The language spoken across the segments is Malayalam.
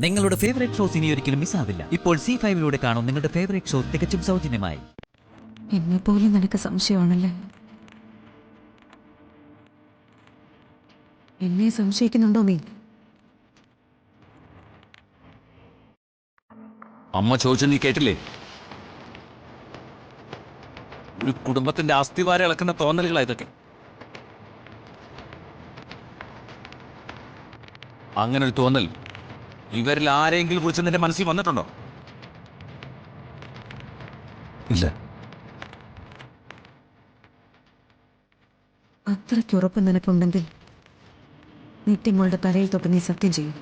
നിങ്ങളുടെ ഫേവറേറ്റ് ഷോസ് ഇനി ഒരിക്കലും മിസ്സാവില്ല. ഇപ്പോൾ C5 കാണും നിങ്ങളുടെ ഫേവറേറ്റ് ഷോ തികച്ചും സൗജന്യമായി. എന്നെ പോലും നിനക്ക് സംശയമാണല്ലേ? എന്നെ സംശയിക്കുന്നുണ്ടോ നീ? അമ്മ ചോദിച്ചു നീ കേട്ടില്ലേ? ഒരു കുടുംബത്തിന്റെ അസ്ഥിവാരം ഇളക്കുന്ന തോന്നലുകളാ ഇതൊക്കെ. അങ്ങനെ ഒരു തോന്നൽ ഇവരിൽ ആരെങ്കിലും കുറിച്ച് നിന്റെ മനസ്സിൽ വന്നിട്ടുണ്ടോ? ഇല്ല. അത്രയ്ക്ക് ഉറപ്പ് നിനക്കുണ്ടെങ്കിൽ നിത്യങ്ങളുടെ തലയിൽ തൊട്ട് നീ സത്യം ചെയ്യും.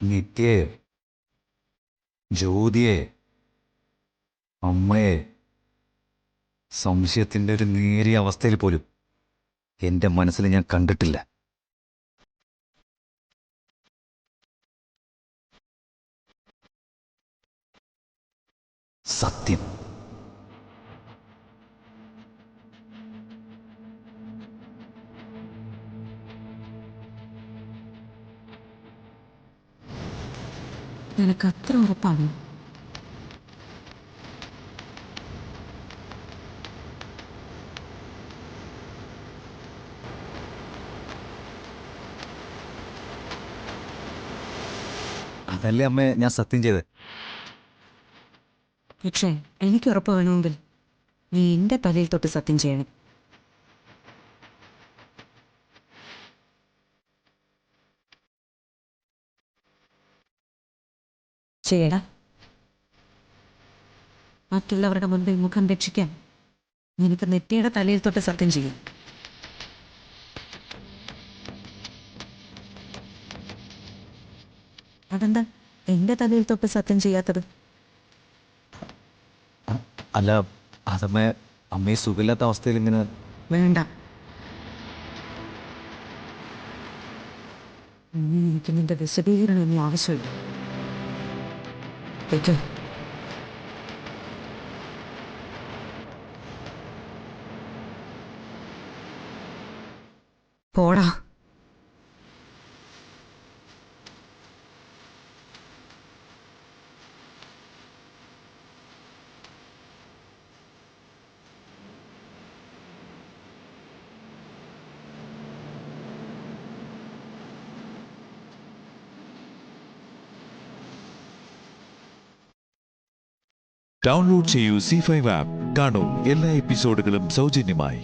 നിത്യയെ, ജ്യോതിയെ, അമ്മയെ സംശയത്തിന്റെ ഒരു നേരിയ അവസ്ഥയിൽ പോലും എന്റെ മനസ്സിൽ ഞാൻ കണ്ടിട്ടില്ല. സത്യം. നിനക്ക് അത്ര ഉറപ്പാണോ? അതല്ലേ അമ്മേ ഞാൻ സത്യം ചെയ്ത്. പക്ഷേ എനിക്ക് ഉറപ്പ് വേണമെങ്കിൽ നീ എൻ്റെ തലയിൽ തൊട്ട് സത്യം ചെയ്യണം. ചെയ്യടാ. മറ്റുള്ളവരുടെ മുൻപിൽ മുഖം രക്ഷിക്കാൻ നിനക്ക് നെറ്റിയുടെ തലയിൽ തൊട്ട് സത്യം ചെയ്യും. അതെന്താ എൻ്റെ തലയിൽ തൊട്ട് സത്യം ചെയ്യാത്തത്? അല്ല, അതമ്മേ അമ്മയെ സുഖമില്ലാത്ത അവസ്ഥയിൽ ഇങ്ങനെ. വേണ്ട. എനിക്ക് നിന്റെ വിശദീകരണമൊന്നും ആവശ്യമില്ല. കേട്ടോ? പോടാ. ഡൗൺലോഡ് ചെയ്യൂ C5 ആപ്പ്. കാണൂ എല്ലാ എപ്പിസോഡുകളും സൗജന്യമായി.